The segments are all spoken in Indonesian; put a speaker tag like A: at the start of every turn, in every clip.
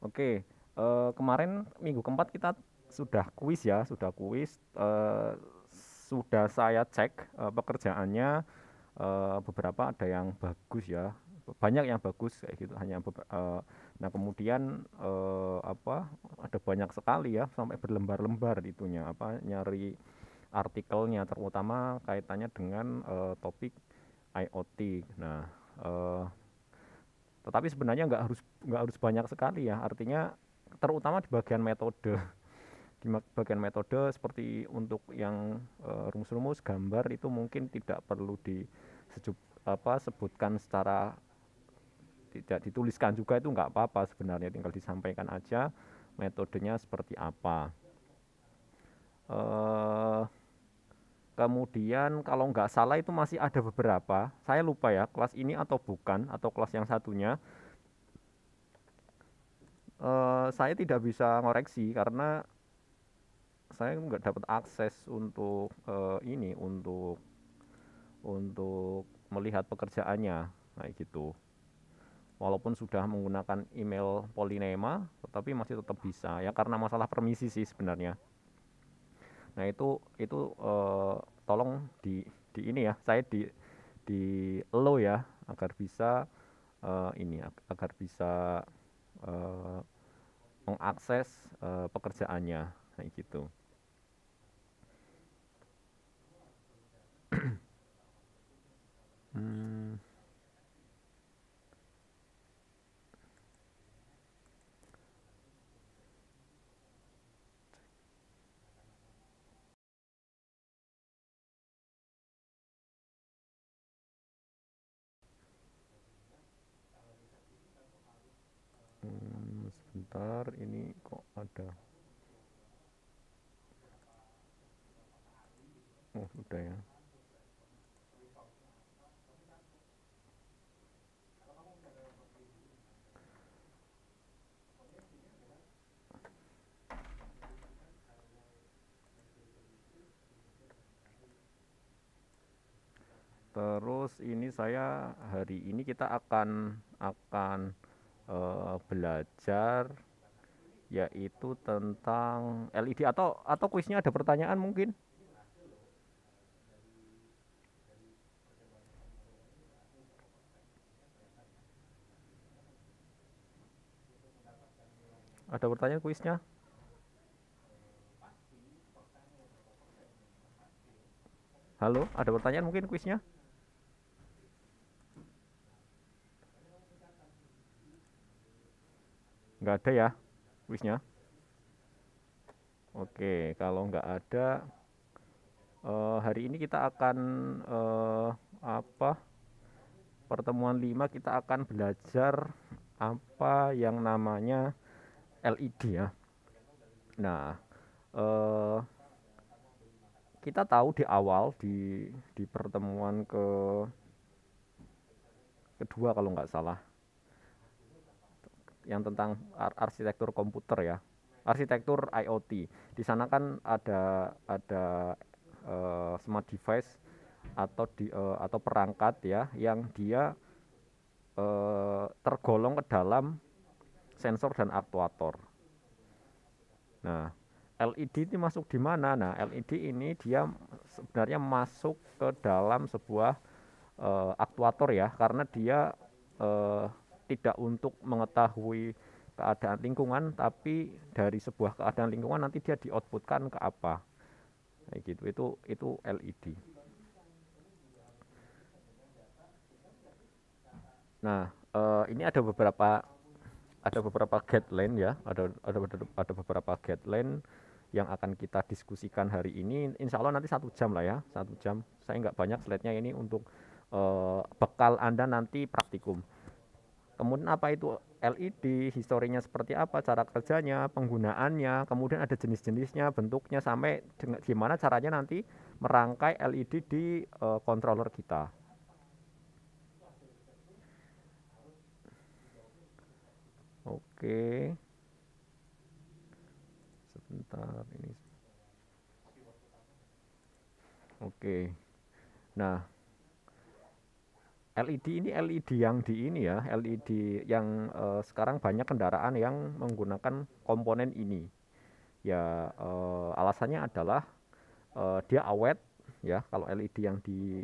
A: Oke, kemarin minggu keempat kita sudah kuis ya, sudah kuis. Sudah saya cek pekerjaannya, beberapa ada yang bagus ya, banyak yang bagus kayak gitu. Nah kemudian apa, ada banyak sekali ya, sampai berlembar-lembar itunya apa nyari artikelnya, terutama kaitannya dengan topik IoT. Nah, eh, tetapi sebenarnya nggak harus banyak sekali ya. Artinya terutama di bagian metode. Di bagian metode seperti untuk yang rumus-rumus gambar itu mungkin tidak perlu sebutkan secara, tidak dituliskan juga, itu nggak apa-apa sebenarnya, tinggal disampaikan aja metodenya seperti apa. eh Kemudian kalau nggak salah itu masih ada beberapa, saya lupa ya kelas ini atau bukan, atau kelas yang satunya. Saya tidak bisa ngoreksi karena saya nggak dapat akses untuk ini, untuk melihat pekerjaannya kayak gitu. Walaupun sudah menggunakan email Polynema, tetapi masih tetap bisa ya, karena masalah permisi sih sebenarnya. Nah itu tolong di ini ya, saya di allow ya, agar bisa ini, agar bisa eh, mengakses pekerjaannya kayak gitu. Hmm, sebentar, ini kok ada. Oh udah ya. Terus ini saya hari ini kita akan belajar yaitu tentang LED, atau kuisnya ada pertanyaan mungkin? Ada pertanyaan kuisnya? Halo, ada pertanyaan mungkin kuisnya? Nggak ada ya kuisnya? Oke, kalau nggak ada, hari ini kita akan apa, pertemuan 5 kita akan belajar apa yang namanya LED ya. Nah, eh, kita tahu di awal, di pertemuan kedua kalau nggak salah, yang tentang arsitektur komputer ya, arsitektur IoT. Di sana kan ada smart device, atau perangkat ya, yang dia tergolong ke dalam sensor dan aktuator. Nah, LED ini masuk di mana? Nah, LED ini dia sebenarnya masuk ke dalam sebuah aktuator ya, karena dia eh, tidak untuk mengetahui keadaan lingkungan, tapi dari sebuah keadaan lingkungan nanti dia dioutputkan ke apa, kayak gitu. Itu LED. Nah, ini ada beberapa guideline ya, ada beberapa guideline yang akan kita diskusikan hari ini. Insya Allah nanti 1 jam lah ya, 1 jam. Saya nggak banyak slide-nya ini untuk bekal Anda nanti praktikum. Kemudian apa itu LED, historinya seperti apa, cara kerjanya, penggunaannya, kemudian ada jenis-jenisnya, bentuknya, sampai gimana caranya nanti merangkai LED di controller kita. Oke, sebentar ini. Oke. Nah, LED ini LED yang di ini ya, LED yang sekarang banyak kendaraan yang menggunakan komponen ini. Ya alasannya adalah dia awet ya. Kalau LED yang di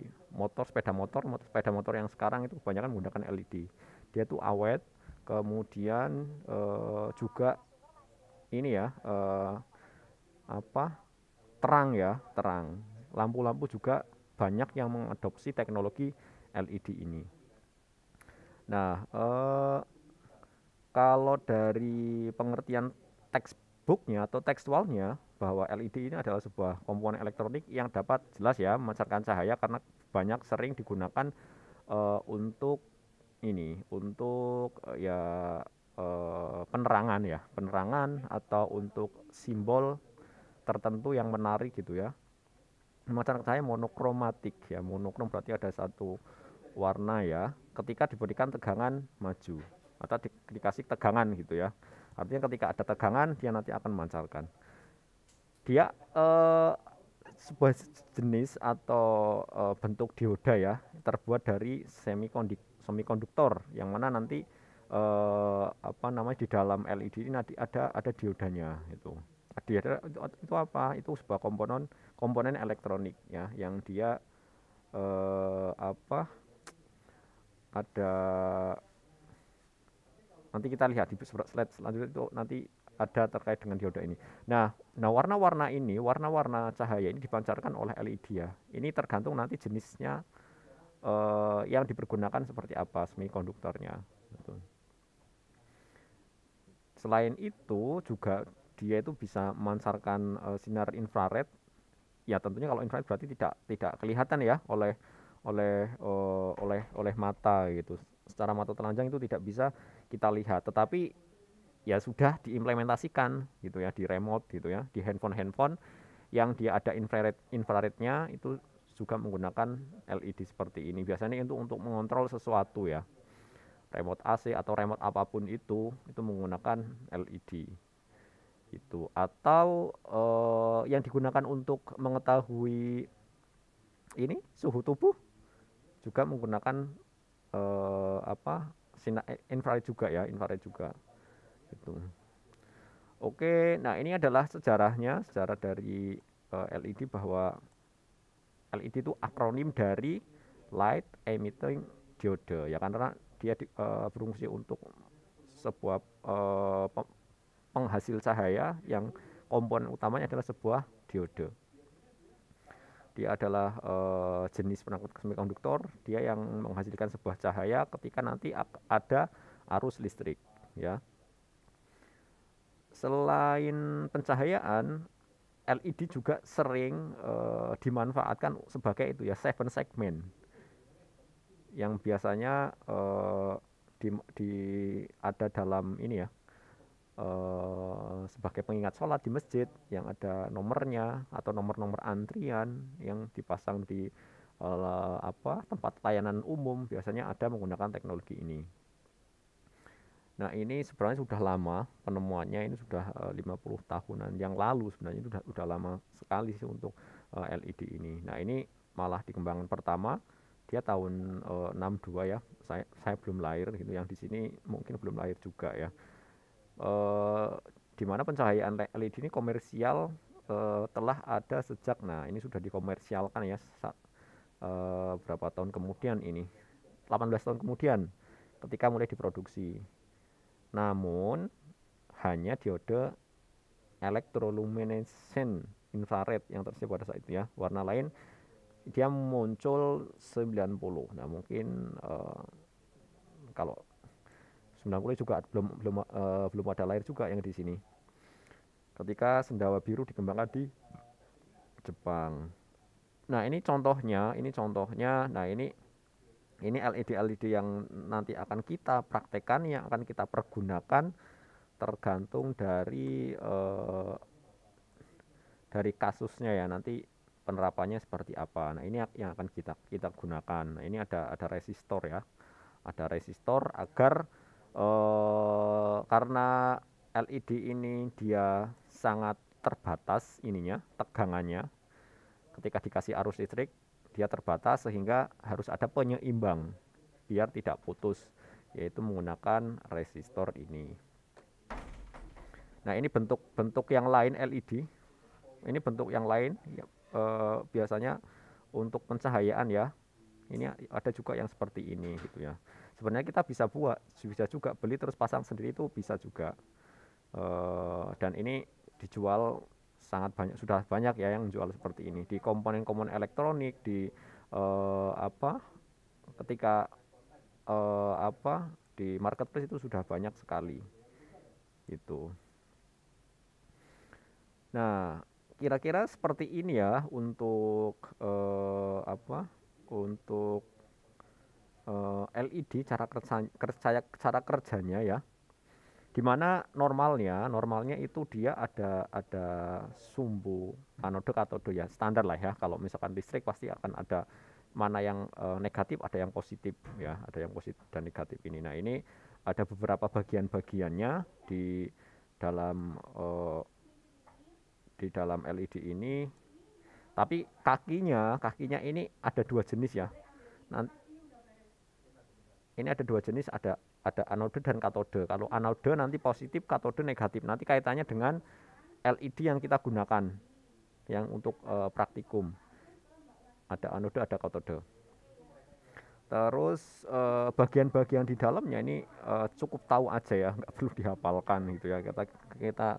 A: sepeda motor yang sekarang itu kebanyakan menggunakan LED. Dia tuh awet, kemudian juga ini ya apa terang ya, terang. Lampu-lampu juga banyak yang mengadopsi teknologi LED ini. Nah, kalau dari pengertian textbooknya atau tekstualnya bahwa LED ini adalah sebuah komponen elektronik yang dapat jelas ya memancarkan cahaya karena banyak sering digunakan untuk ini, untuk ya penerangan ya, penerangan atau untuk simbol tertentu yang menarik gitu ya. Memancarkan cahaya monokromatik ya, monokrom berarti ada satu warna ya, ketika diberikan tegangan maju atau dikasih tegangan gitu ya. Artinya ketika ada tegangan dia nanti akan memancarkan. Dia sebuah jenis atau bentuk dioda ya, terbuat dari semikonduktor yang mana nanti apa namanya di dalam LED ini nanti ada diodanya itu. Dioda itu apa? Itu sebuah komponen elektronik ya yang dia apa ada nanti kita lihat di slide selanjutnya itu nanti ada terkait dengan dioda ini. Nah warna-warna cahaya ini dipancarkan oleh LED ya. Ini tergantung nanti jenisnya yang dipergunakan seperti apa semikonduktornya. Gitu. Selain itu juga dia itu bisa memancarkan sinar infrared. Ya tentunya kalau infrared berarti tidak kelihatan ya oleh mata gitu. Secara mata telanjang itu tidak bisa kita lihat, tetapi ya sudah diimplementasikan gitu ya di remote gitu ya, di handphone yang dia ada infrarednya itu juga menggunakan LED seperti ini. Biasanya itu untuk mengontrol sesuatu ya, remote AC atau remote apapun itu menggunakan LED itu. Atau yang digunakan untuk mengetahui ini suhu tubuh juga menggunakan apa sinar infrared juga ya, infrared juga itu. Oke, nah ini adalah sejarahnya, sejarah dari LED bahwa LED itu akronim dari Light Emitting Diode ya, karena dia berfungsi untuk sebuah penghasil cahaya yang komponen utamanya adalah sebuah diode. Dia adalah jenis penangkut semikonduktor, dia yang menghasilkan sebuah cahaya ketika nanti ada arus listrik ya. Selain pencahayaan, LED juga sering dimanfaatkan sebagai itu ya seven segment yang biasanya di ada dalam ini ya sebagai pengingat sholat di masjid yang ada nomornya atau nomor-nomor antrian yang dipasang di apa tempat layanan umum biasanya ada menggunakan teknologi ini. Nah ini sebenarnya sudah lama penemuannya, ini sudah 50 tahunan yang lalu sebenarnya, itu sudah lama sekali sih untuk LED ini. Nah ini malah dikembangkan pertama dia tahun 62 ya, saya belum lahir gitu, yang di sini mungkin belum lahir juga ya. Di mana pencahayaan LED ini komersial telah ada sejak, nah ini sudah dikomersialkan ya berapa tahun kemudian ini, 18 tahun kemudian ketika mulai diproduksi. Namun hanya diode electroluminescent infrared yang tersedia pada saat itu ya. Warna lain dia muncul 90. Nah, mungkin kalau 90 juga belum ada lahir juga yang di sini. Ketika sendawa biru dikembangkan di Jepang. Nah, ini contohnya. Nah, ini LED yang nanti akan kita praktekkan, yang akan kita pergunakan tergantung dari kasusnya ya, nanti penerapannya seperti apa. Nah ini yang akan kita gunakan. Nah ini ada resistor ya, ada resistor agar karena LED ini dia sangat terbatas ininya tegangannya, ketika dikasih arus listrik dia terbatas sehingga harus ada penyeimbang. biar tidak putus, yaitu menggunakan resistor ini. Nah, ini bentuk yang lain LED. Ini bentuk yang lain ya, biasanya untuk pencahayaan ya. Ini ada juga yang seperti ini gitu ya. Sebenarnya kita bisa juga beli terus pasang sendiri, itu bisa juga. Dan ini dijual sangat banyak, sudah banyak ya yang jual seperti ini di komponen-komponen elektronik, di ketika di marketplace itu sudah banyak sekali gitu. Nah, kira-kira seperti ini ya untuk untuk LED cara kerjanya ya. Dimana normalnya itu dia ada sumbu anode katode ya, standar lah ya. Kalau misalkan listrik pasti akan ada mana yang negatif, ada yang positif ya, ada yang positif dan negatif ini. Nah, ini ada beberapa bagian-bagiannya dalam di dalam LED ini. Tapi kakinya ini ada dua jenis ya. Nanti ini ada dua jenis, ada anode dan katode. Kalau anode nanti positif, katode negatif. Nanti kaitannya dengan LED yang kita gunakan, yang untuk praktikum. Ada anode, ada katode. Terus bagian-bagian di dalamnya ini cukup tahu aja ya, nggak perlu dihafalkan gitu ya. Kita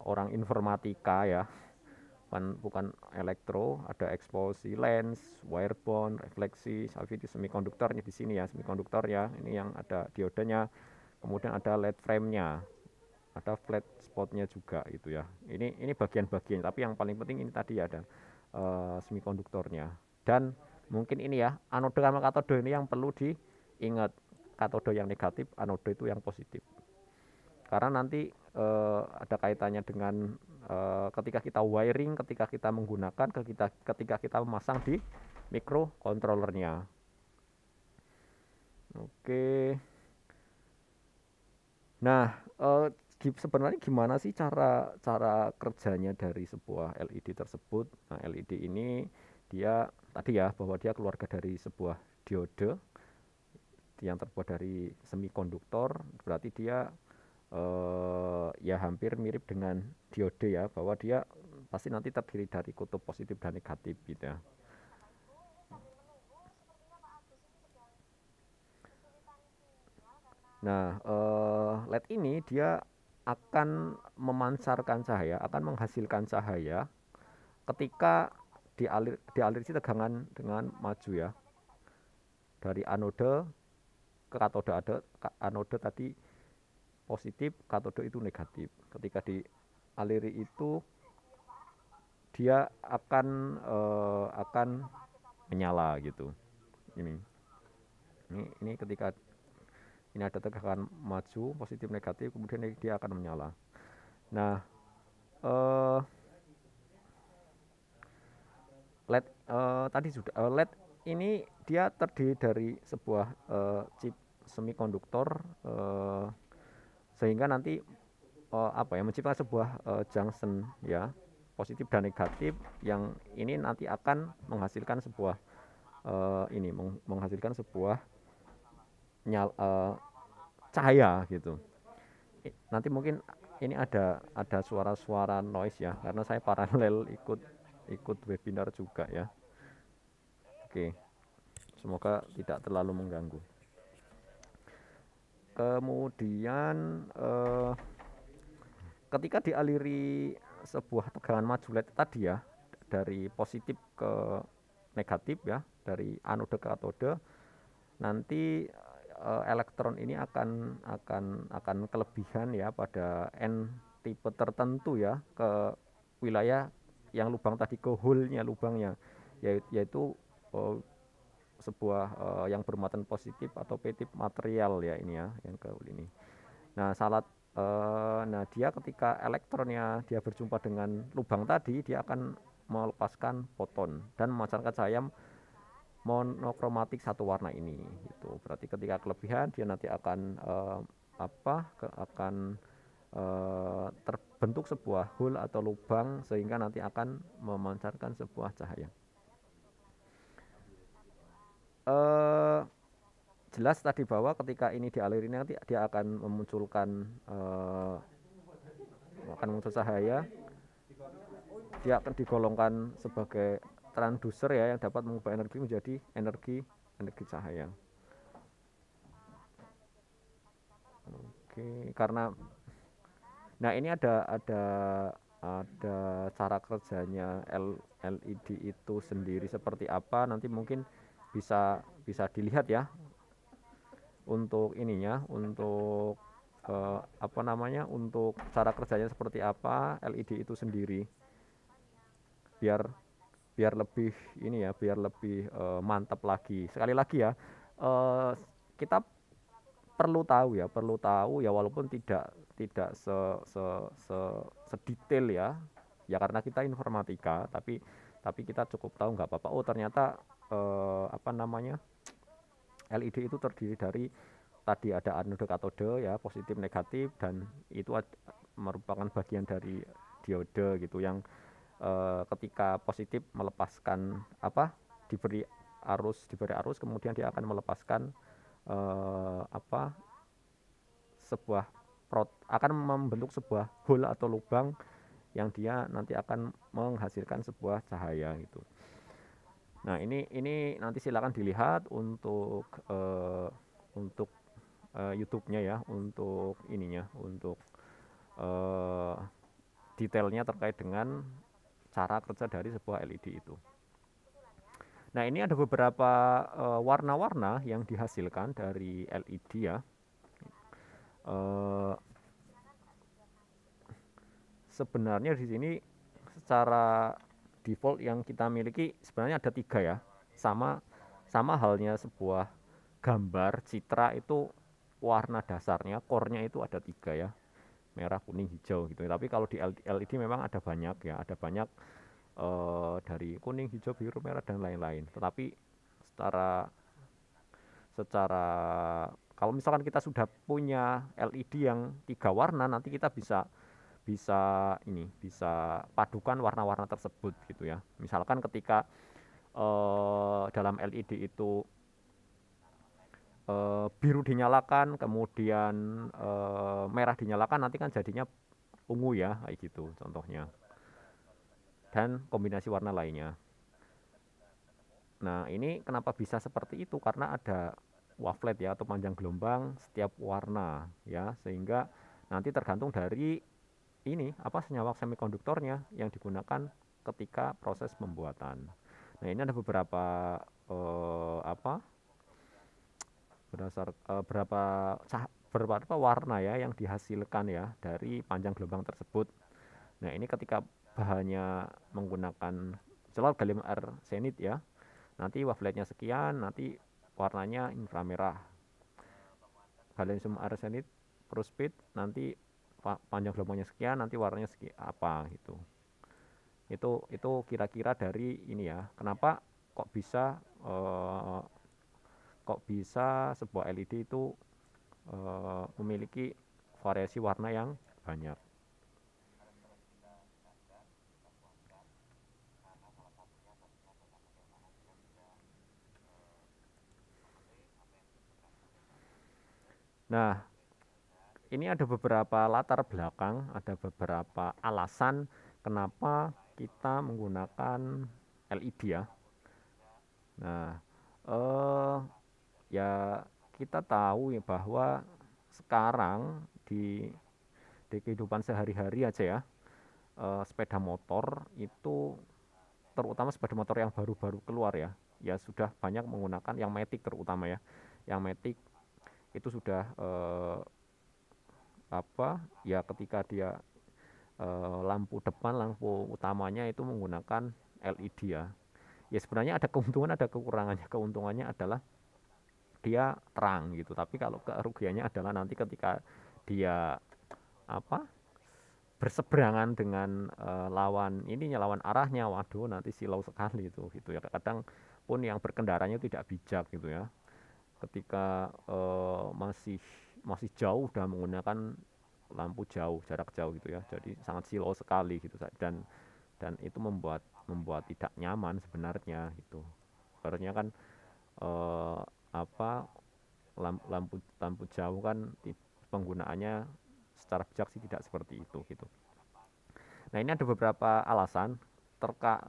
A: orang informatika ya, bukan elektro. Ada eksposi, lens, wire bond, refleksi, salvity, semikonduktornya di sini ya, semikonduktor ya. Ini yang ada diodenya, kemudian ada LED frame-nya, ada flat spotnya juga gitu ya. Ini bagian-bagian, tapi yang paling penting ini tadi ada semikonduktornya. Dan mungkin ini ya, anode sama katode ini yang perlu diingat. Katode yang negatif, anode itu yang positif. Karena nanti ada kaitannya dengan ketika kita wiring, ketika kita menggunakan, ketika kita memasang di microcontrollernya. Oke. Nah, sebenarnya gimana sih cara kerjanya dari sebuah LED tersebut? Nah, LED ini dia tadi ya, bahwa dia keluarga dari sebuah diode yang terbuat dari semikonduktor. Berarti dia ya hampir mirip dengan diode ya, bahwa dia pasti nanti terdiri dari kutub positif dan negatif gitu ya. Nah, LED ini dia akan memancarkan cahaya, akan menghasilkan cahaya ketika dialirisi tegangan dengan maju ya, dari anode ke katode. Anode tadi positif, katode itu negatif. Ketika dialiri itu dia akan menyala gitu. Ini ketika ini ada tegangan maju positif negatif, kemudian dia akan menyala. Nah, LED tadi sudah LED ini dia terdiri dari sebuah chip semikonduktor, sehingga nanti menciptakan sebuah junction ya, positif dan negatif, yang ini nanti akan menghasilkan sebuah menghasilkan sebuah cahaya gitu. Nanti mungkin ini ada suara-suara noise ya, karena saya paralel ikut webinar juga ya. Oke, semoga tidak terlalu mengganggu. Kemudian ketika dialiri sebuah tegangan maju LED tadi ya, dari positif ke negatif ya, dari anode ke katode, nanti elektron ini akan kelebihan ya pada N tipe tertentu ya, ke wilayah yang lubang tadi, ke hole-nya, lubangnya, yaitu sebuah yang bermuatan positif atau P-tip material ya, ini ya, yang ke hole ini. Nah, nah dia ketika elektronnya dia berjumpa dengan lubang tadi, dia akan melepaskan foton dan memancarkan cahaya monokromatik satu warna ini gitu. Berarti ketika kelebihan dia nanti akan terbentuk sebuah hole atau lubang, sehingga nanti akan memancarkan sebuah cahaya. jelas tadi bahwa ketika ini dialiri nanti dia akan memunculkan akan muncul cahaya, dia akan digolongkan sebagai transducer ya, yang dapat mengubah energi menjadi energi cahaya. Oke, karena nah ini ada cara kerjanya LED itu sendiri seperti apa, nanti mungkin bisa dilihat ya untuk ininya, untuk apa namanya, untuk cara kerjanya seperti apa LED itu sendiri, biar biar lebih ini ya, biar lebih mantap lagi. Sekali lagi ya, kita perlu tahu ya, walaupun tidak se sedetail ya, ya karena kita informatika, tapi kita cukup tahu nggak apa-apa. Oh ternyata apa namanya, LED itu terdiri dari tadi ada anode katode ya, positif negatif, dan itu merupakan bagian dari diode gitu, yang ketika positif melepaskan apa, diberi arus kemudian dia akan melepaskan apa, sebuah akan membentuk sebuah hole atau lubang yang dia nanti akan menghasilkan sebuah cahaya gitu. Nah ini nanti silakan dilihat untuk YouTube-nya ya, untuk ininya, untuk uh, detailnya terkait dengan cara kerja dari sebuah LED itu. Nah ini ada beberapa warna-warna yang dihasilkan dari LED ya. Sebenarnya di sini secara default yang kita miliki sebenarnya ada 3 ya. Sama halnya sebuah gambar citra itu, warna dasarnya core-nya itu ada 3 ya, merah, kuning, hijau gitu. Tapi kalau di LED memang ada banyak ya, ada banyak dari kuning, hijau, biru, merah dan lain-lain. Tetapi secara secara kalau misalkan kita sudah punya LED yang 3 warna, nanti kita bisa bisa padukan warna-warna tersebut gitu ya. Misalkan ketika dalam LED itu biru dinyalakan, kemudian merah dinyalakan, nanti kan jadinya ungu ya, kayak gitu contohnya. Dan kombinasi warna lainnya. Nah, ini kenapa bisa seperti itu? Karena ada wavelet ya, atau panjang gelombang setiap warna ya, sehingga nanti tergantung dari ini apa, senyawa semikonduktornya yang digunakan ketika proses pembuatan. Nah, ini ada beberapa apa, berapa warna ya yang dihasilkan ya dari panjang gelombang tersebut. Nah ini ketika bahannya menggunakan selalu gallium arsenid ya, nanti waveletnya sekian, nanti warnanya inframerah. Gallium arsenid perovskite nanti panjang gelombangnya sekian, nanti warnanya sekian apa gitu. Itu kira-kira dari ini ya, kenapa kok bisa sebuah LED itu memiliki variasi warna yang banyak. Nah, ini ada beberapa latar belakang, ada beberapa alasan kenapa kita menggunakan LED ya. Nah, ya kita tahu ya bahwa sekarang di kehidupan sehari-hari aja ya, sepeda motor itu, terutama sepeda motor yang baru-baru keluar ya, ya sudah banyak menggunakan yang matic, terutama ya, yang matic itu sudah apa ya, ketika dia lampu depan, lampu utamanya itu menggunakan LED ya. Ya sebenarnya ada keuntungan ada kekurangannya. Keuntungannya adalah dia terang gitu, tapi kalau kerugiannya adalah nanti ketika dia apa, berseberangan dengan lawan arahnya, waduh nanti silau sekali itu gitu ya. Kadang pun yang berkendaranya tidak bijak gitu ya, ketika masih jauh udah menggunakan lampu jauh, jarak jauh gitu ya, jadi sangat silau sekali gitu, dan itu membuat tidak nyaman sebenarnya gitu. Sebenarnya kan apa, lampu jauh kan penggunaannya secara bijak sih tidak seperti itu gitu. Nah, ini ada beberapa alasan.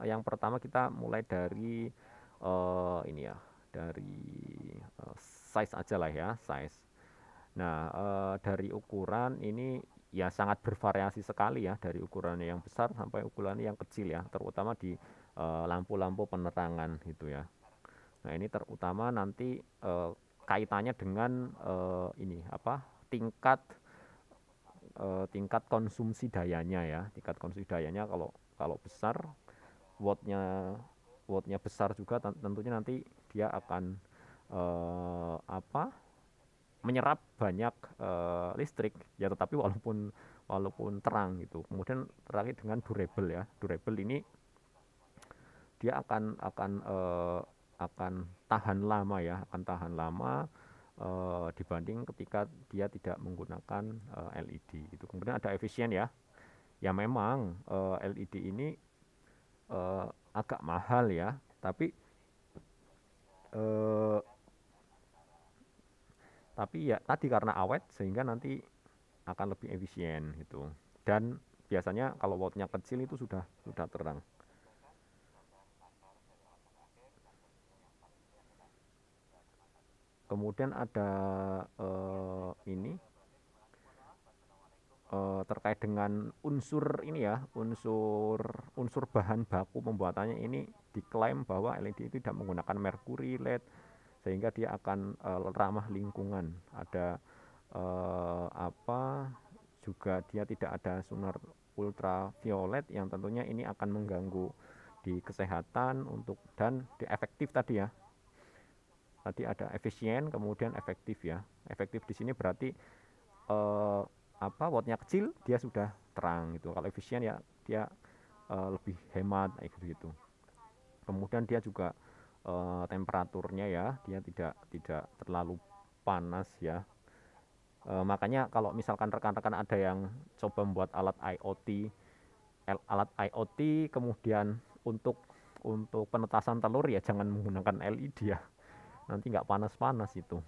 A: Yang pertama kita mulai dari ini ya, dari size aja lah ya, size. Nah, dari ukuran ini ya sangat bervariasi sekali ya, dari ukurannya yang besar sampai ukurannya yang kecil ya, terutama di lampu-lampu penerangan gitu ya. Nah, ini terutama nanti kaitannya dengan ini apa? Tingkat konsumsi dayanya ya. Tingkat konsumsi dayanya kalau kalau besar, wattnya wattnya besar juga tentunya nanti dia akan apa? Menyerap banyak listrik ya, tetapi walaupun walaupun terang gitu. Kemudian terakhir dengan durable ya. Durable ini dia akan tahan lama ya, akan tahan lama dibanding ketika dia tidak menggunakan LED itu. Kemudian ada efisien ya. Ya memang LED ini agak mahal ya, eh, tapi ya tadi karena awet sehingga nanti akan lebih efisien gitu. Dan biasanya kalau wattnya kecil itu sudah terang. Kemudian ada ini terkait dengan unsur ini ya, unsur unsur bahan baku pembuatannya ini diklaim bahwa LED itu tidak menggunakan merkuri, lead, sehingga dia akan ramah lingkungan. Ada apa juga dia tidak ada sinar ultraviolet yang tentunya ini akan mengganggu di kesehatan untuk dan di efektif tadi ya. Tadi ada efisien kemudian efektif ya. Efektif di sini berarti eh, apa wattnya kecil dia sudah terang gitu. Kalau efisien ya dia lebih hemat kayak gitu. Kemudian dia juga temperaturnya ya dia tidak terlalu panas ya. Makanya kalau misalkan rekan-rekan ada yang coba membuat alat IoT kemudian untuk penetasan telur ya jangan menggunakan LED ya. Nanti nggak panas-panas itu.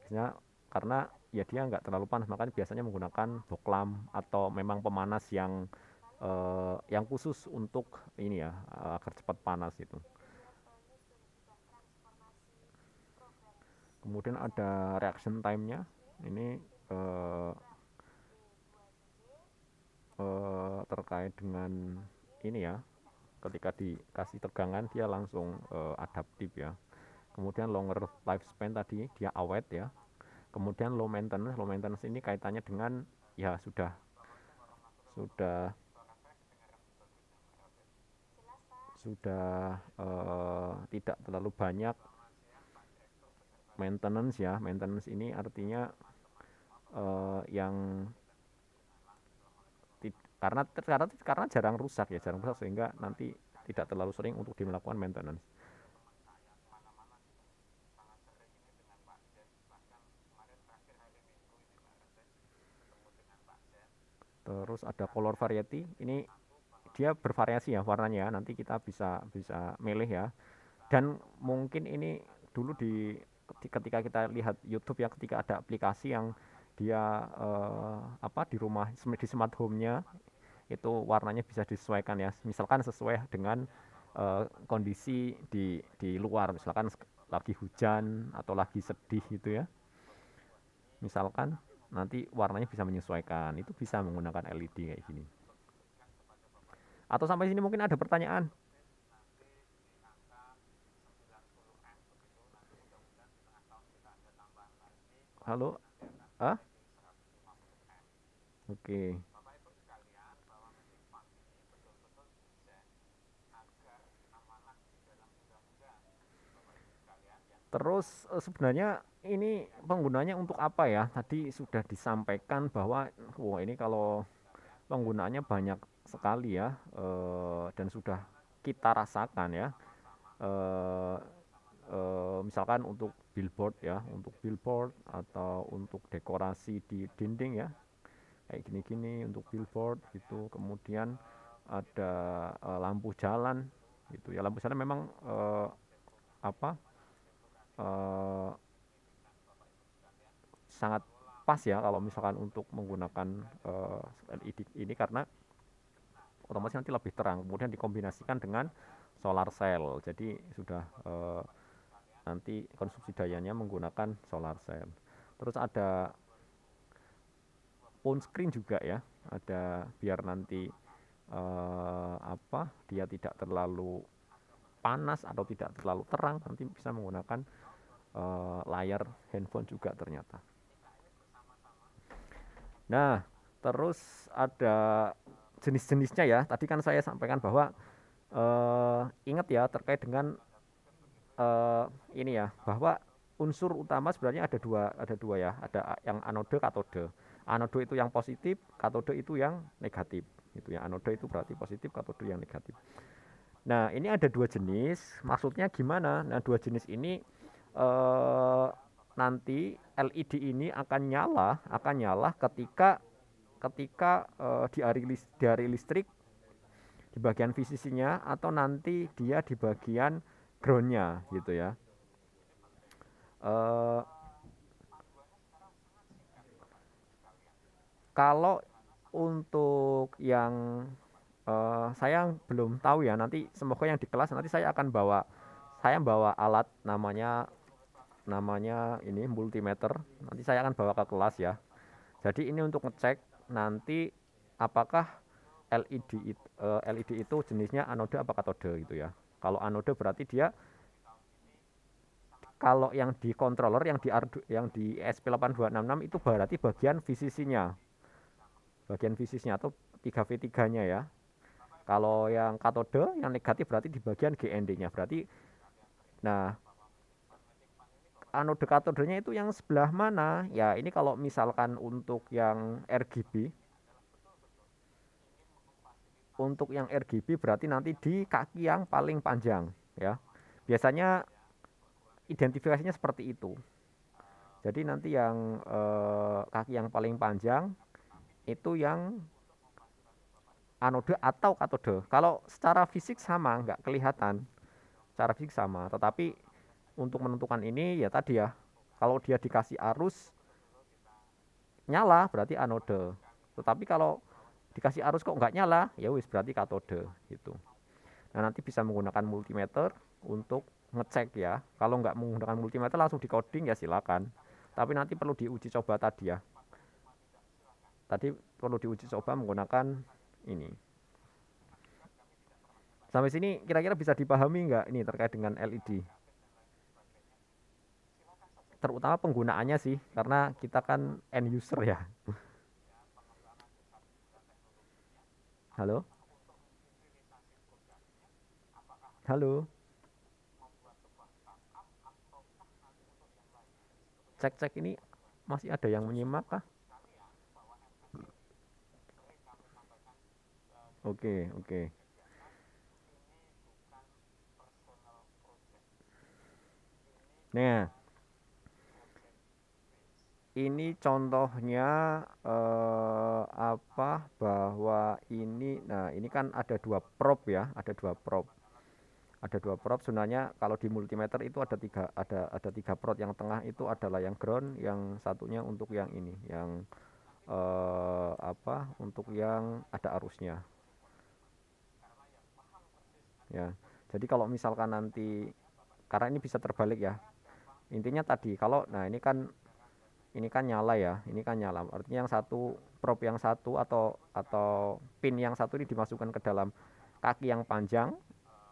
A: Biasanya karena ya dia nggak terlalu panas, makanya biasanya menggunakan boklam atau memang pemanas yang khusus untuk ini ya agar cepat panas itu. Kemudian ada reaction time-nya. Ini eh, terkait dengan ini ya, ketika dikasih tegangan dia langsung adaptif ya. Kemudian longer lifespan tadi dia awet ya. Kemudian low maintenance ini kaitannya dengan ya sudah tidak terlalu banyak maintenance ya. Maintenance ini artinya yang karena jarang rusak ya, jarang rusak sehingga nanti tidak terlalu sering untuk dilakukan maintenance. Terus ada color variety. Ini dia bervariasi ya warnanya. Nanti kita bisa bisa milih ya. Dan mungkin ini dulu ketika kita lihat YouTube ya, ketika ada aplikasi yang dia apa di rumah di smart home-nya itu warnanya bisa disesuaikan ya. Misalkan sesuai dengan kondisi di luar, misalkan lagi hujan atau lagi sedih gitu ya. Misalkan nanti warnanya bisa menyesuaikan. Itu bisa menggunakan LED kayak gini. Atau sampai sini mungkin ada pertanyaan. Halo? Ah? Oke. Terus sebenarnya ini penggunanya untuk apa ya? Tadi sudah disampaikan bahwa wah ini kalau penggunaannya banyak sekali ya dan sudah kita rasakan ya. Eh, Misalkan untuk billboard ya, untuk billboard atau untuk dekorasi di dinding ya, kayak gini-gini untuk billboard gitu. Kemudian ada lampu jalan gitu ya. Lampu jalan memang apa? eh, sangat pas ya kalau misalkan untuk menggunakan LED ini, karena otomatis nanti lebih terang, kemudian dikombinasikan dengan solar cell, jadi sudah nanti konsumsi dayanya menggunakan solar cell. Terus ada phone screen juga ya, ada biar nanti dia tidak terlalu panas atau tidak terlalu terang, nanti bisa menggunakan layar handphone juga ternyata. Nah, terus ada jenis-jenisnya ya. Tadi kan saya sampaikan bahwa ingat ya terkait dengan ini ya, bahwa unsur utama sebenarnya ada dua ya, ada yang anode, katode. Anode itu yang positif, katode itu yang negatif. Itu ya, anode itu berarti positif, katode yang negatif. Nah, ini ada dua jenis. Maksudnya gimana? Nah, dua jenis ini nanti LED ini akan nyala ketika di arus listrik di bagian VCC-nya, atau nanti dia di bagian ground-nya gitu ya. Kalau untuk yang saya belum tahu ya, nanti semoga yang di kelas nanti saya bawa alat namanya ini multimeter, nanti saya akan bawa ke kelas ya. Jadi ini untuk ngecek nanti apakah LED itu jenisnya anode apa katode gitu ya. Kalau anode berarti dia, kalau yang di controller yang di SP8266 itu berarti bagian VCC-nya. Bagian VCC-nya atau 3V3-nya ya. Kalau yang katode yang negatif berarti di bagian GND-nya. Berarti nah, anode katodenya itu yang sebelah mana? Ya, ini kalau misalkan untuk yang RGB, berarti nanti di kaki yang paling panjang ya. Biasanya identifikasinya seperti itu. Jadi nanti yang kaki yang paling panjang itu yang anode atau katode. Kalau secara fisik sama, nggak kelihatan. Secara fisik sama, tetapi untuk menentukan ini ya tadi ya, kalau dia dikasih arus nyala berarti anode. Tetapi kalau dikasih arus kok nggak nyala, ya wis berarti katode gitu. Nah, nanti bisa menggunakan multimeter untuk ngecek ya. Kalau nggak menggunakan multimeter langsung di coding ya silakan. Tapi nanti perlu diuji coba tadi ya. Tadi perlu diuji coba menggunakan ini. Sampai sini kira-kira bisa dipahami nggak ini terkait dengan LED? Terutama penggunaannya sih, karena kita kan end user ya. Halo? Halo? Cek-cek ini masih ada yang menyimak kah? Oke, oke. Nah, ini contohnya bahwa ini, nah ini kan ada dua probe ya, ada dua probe. Ada dua probe sebenarnya. Kalau di multimeter itu ada tiga probe. Yang tengah itu adalah yang ground, yang satunya untuk yang ini, yang untuk yang ada arusnya. Ya. Jadi kalau misalkan nanti, karena ini bisa terbalik ya. Intinya tadi kalau nah ini kan nyala ya, ini kan nyala. Artinya yang satu probe yang satu atau pin yang satu ini dimasukkan ke dalam kaki yang panjang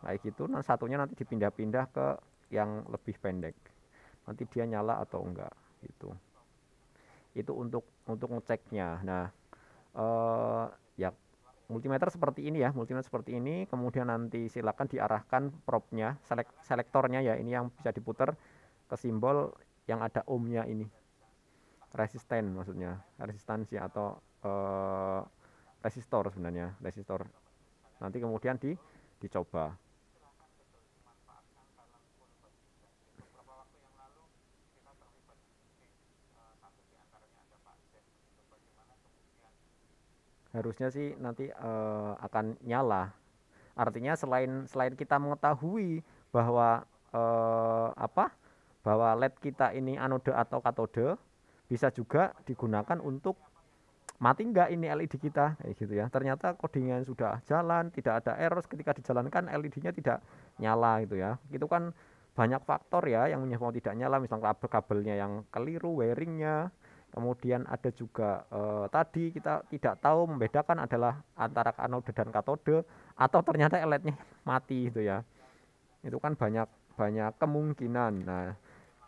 A: kayak gitu. Nah, satunya nanti dipindah-pindah ke yang lebih pendek. Nanti dia nyala atau enggak gitu. Itu untuk ngeceknya. Nah, ya multimeter seperti ini ya, multimeter seperti ini. Kemudian nanti silakan diarahkan probe-nya, selektornya ya, ini yang bisa diputar ke simbol yang ada ohmnya ini. Resisten maksudnya, resistansi atau resistor sebenarnya, resistor. Nanti kemudian dicoba. Harusnya sih nanti akan nyala. Artinya selain kita mengetahui bahwa bahwa LED kita ini anode atau katode, bisa juga digunakan untuk mati nggak ini LED kita kayak gitu ya. Ternyata codingan sudah jalan, tidak ada error ketika dijalankan LED-nya tidak nyala gitu ya. Itu kan banyak faktor ya yang menyebabkan tidak nyala, misalnya kabel-kabelnya yang keliru, wiringnya. Kemudian ada juga tadi kita tidak tahu membedakan adalah antara anode dan katode, atau ternyata LED-nya mati gitu ya. Itu kan banyak banyak kemungkinan. Nah,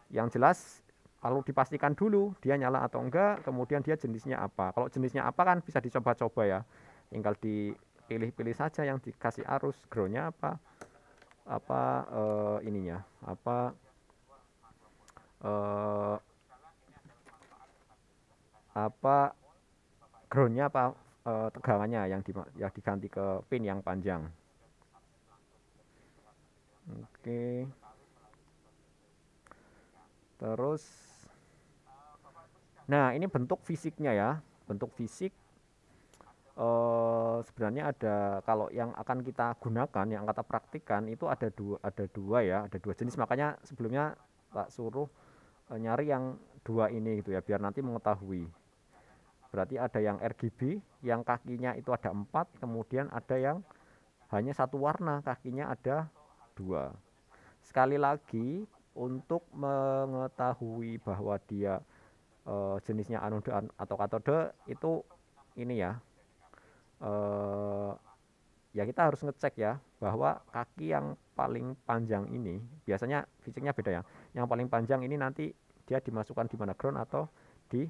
A: yang jelas kalau dipastikan dulu dia nyala atau enggak, kemudian dia jenisnya apa. Kalau jenisnya apa kan bisa dicoba-coba ya. Tinggal dipilih-pilih saja yang dikasih arus, groundnya apa ininya, eh, apa groundnya apa tegangannya yang diganti ke pin yang panjang. Oke, terus nah ini bentuk fisiknya ya. Bentuk fisik sebenarnya ada, kalau yang akan kita gunakan, yang kita praktikkan itu ada dua ya, ada dua jenis. Makanya sebelumnya tak suruh nyari yang dua ini gitu ya, biar nanti mengetahui. Berarti ada yang RGB, yang kakinya itu ada 4, kemudian ada yang hanya satu warna, kakinya ada 2. Sekali lagi, untuk mengetahui bahwa dia jenisnya anode atau katode itu ini ya, eh, ya kita harus ngecek ya bahwa kaki yang paling panjang ini biasanya fisiknya beda ya. Yang paling panjang ini nanti dia dimasukkan di mana, ground atau di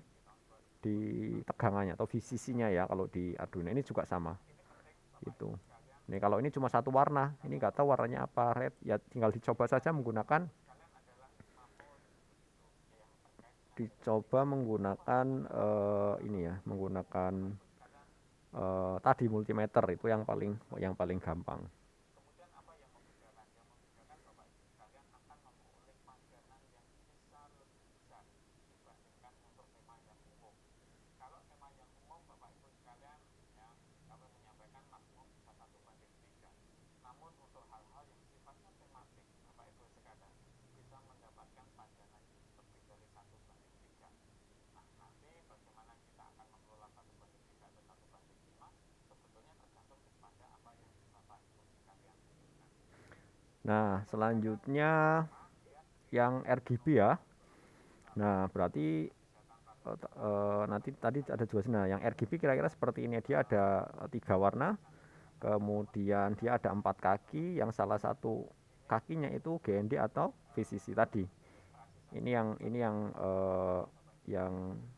A: di tegangannya atau VCC-nya ya kalau di Arduino ini juga sama itu. Nih kalau ini cuma satu warna, ini nggak tahu warnanya apa, red, ya tinggal dicoba menggunakan ini ya, menggunakan tadi multimeter, itu yang paling gampang. Nah, selanjutnya yang RGB ya. Nah, berarti nanti tadi ada dua. Nah, yang RGB kira-kira seperti ini. Dia ada 3 warna, kemudian dia ada 4 kaki, yang salah satu kakinya itu GND atau VCC tadi. Ini yang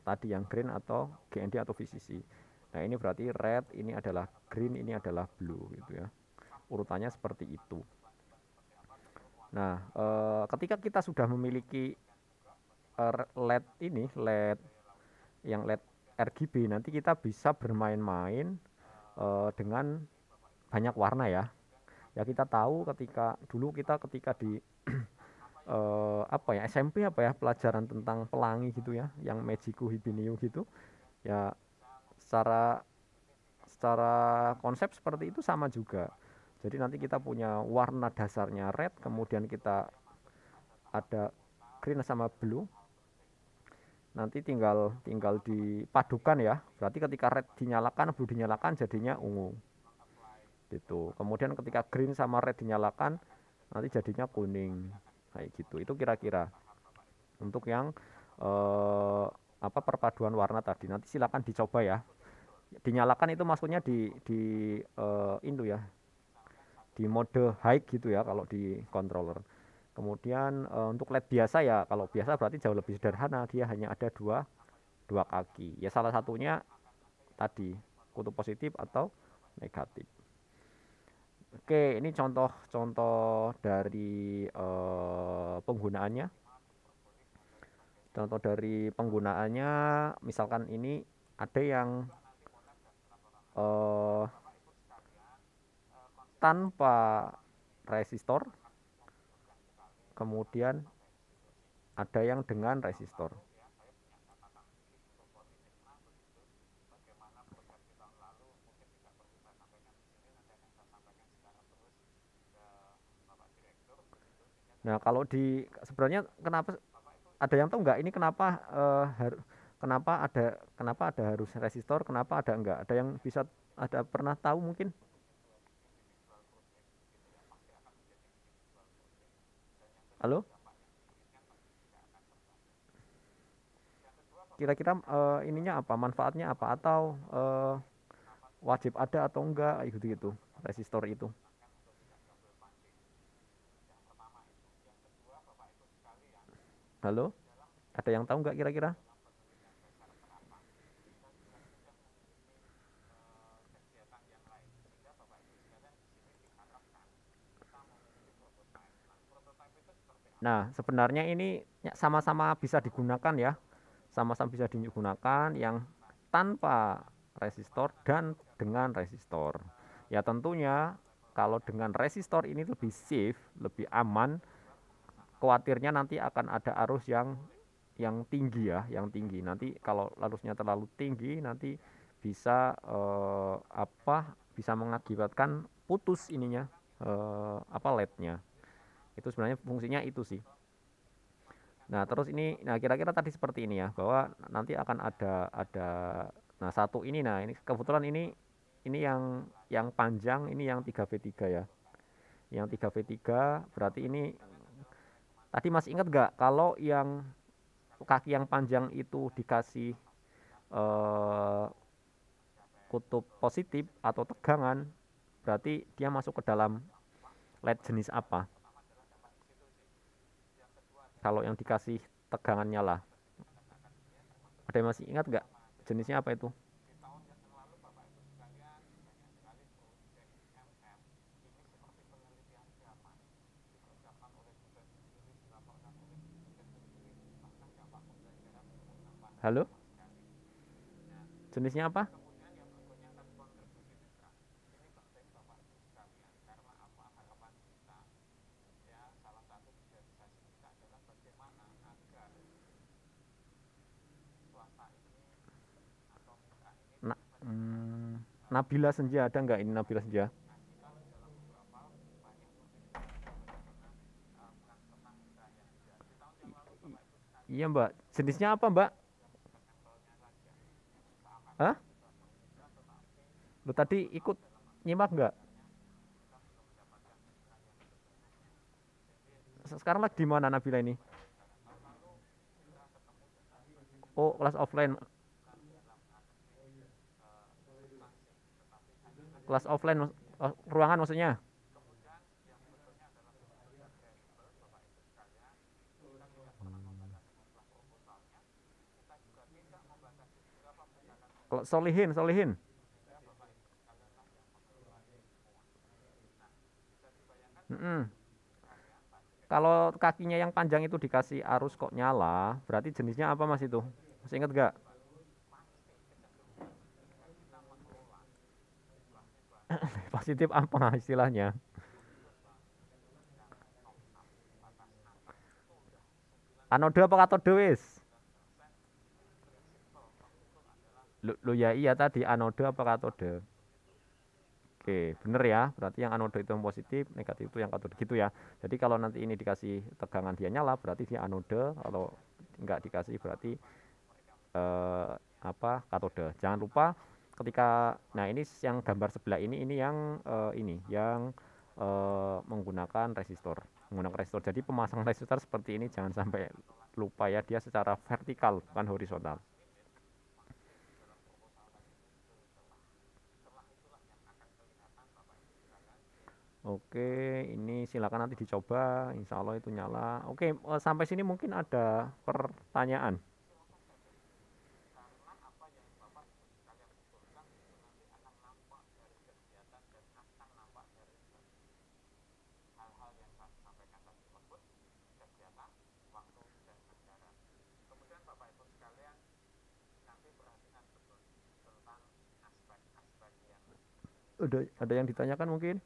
A: tadi yang green atau GND atau VCC. Nah, ini berarti red, ini adalah green, ini adalah blue gitu ya. Urutannya seperti itu. Nah, ketika kita sudah memiliki LED ini, LED RGB, nanti kita bisa bermain-main dengan banyak warna ya. Ya kita tahu ketika di apa ya, SMP apa ya, pelajaran tentang pelangi gitu ya, yang Magiku Hibiniu gitu. Ya secara secara konsep seperti itu sama juga. Jadi nanti kita punya warna dasarnya red, kemudian kita ada green sama blue. Nanti tinggal tinggal dipadukan ya. Berarti ketika red dinyalakan, blue dinyalakan, jadinya ungu. Gitu. Kemudian ketika green sama red dinyalakan, nanti jadinya kuning. Kayak gitu. Itu kira-kira untuk yang perpaduan warna tadi. Nanti silakan dicoba ya. Dinyalakan itu maksudnya itu ya, di mode high gitu ya kalau di controller. Kemudian untuk LED biasa ya, kalau biasa berarti jauh lebih sederhana, dia hanya ada dua kaki. Ya salah satunya tadi kutub positif atau negatif. Oke, ini contoh-contoh dari penggunaannya. Contoh dari penggunaannya, misalkan ini ada yang eh, tanpa resistor, kemudian ada yang dengan resistor. Nah, kalau sebenarnya kenapa, ada yang tahu nggak ini kenapa Kenapa ada harus resistor, kenapa ada enggak? Ada yang bisa ada pernah tahu mungkin? Halo? Kira-kira ininya apa? Manfaatnya apa? Atau wajib ada atau enggak? Gitu-gitu. Resistor itu. Halo? Ada yang tahu nggak kira-kira? Nah, sebenarnya ini sama-sama bisa digunakan ya. Sama-sama bisa digunakan yang tanpa resistor dan dengan resistor. Ya tentunya kalau dengan resistor ini lebih safe, lebih aman. Khawatirnya nanti akan ada arus yang tinggi ya, yang tinggi. Nanti kalau arusnya terlalu tinggi nanti bisa apa? Bisa mengakibatkan putus ininya apa lednya. Itu sebenarnya fungsinya itu sih. Nah, terus ini, nah kira-kira tadi seperti ini ya, bahwa nanti akan ada, nah satu ini, nah ini kebetulan ini yang panjang, ini yang 3V3 ya, yang 3V3 berarti ini tadi masih ingat nggak kalau yang kaki yang panjang itu dikasih eh, kutub positif atau tegangan, berarti dia masuk ke dalam led jenis apa? Kalau yang dikasih tegangan nyala, ada yang masih ingat nggak jenisnya apa itu? Halo, jenisnya apa? Na- Nabila Senja, ada nggak ini Nabila Senja? Iya mbak, jenisnya apa mbak? Hah? Lu tadi ikut nyimak nggak? Sekarang lagi di mana Nabila ini? Oh, kelas offline. Kelas offline, ruangan maksudnya. Kalau Solihin, Solihin. Mm-mm. Kalau kakinya yang panjang itu dikasih arus kok nyala, berarti jenisnya apa mas itu? Masih inget gak? Positif apa istilahnya? Anodo apa katode wis? Lo ya iya tadi anodo apa katode? Oke, bener ya. Berarti yang anodo itu yang positif, negatif itu yang katode gitu ya. Jadi kalau nanti ini dikasih tegangan dia nyala, berarti dia anode. Kalau nggak dikasih berarti eh, apa katode. Jangan lupa ketika, nah ini yang gambar sebelah ini yang ini yang menggunakan resistor, menggunakan resistor. Jadi pemasang resistor seperti ini jangan sampai lupa ya, dia secara vertikal bukan horizontal. Oke, ini silakan nanti dicoba, insya Allah itu nyala. Oke, sampai sini mungkin ada pertanyaan. Ada yang ditanyakan mungkin?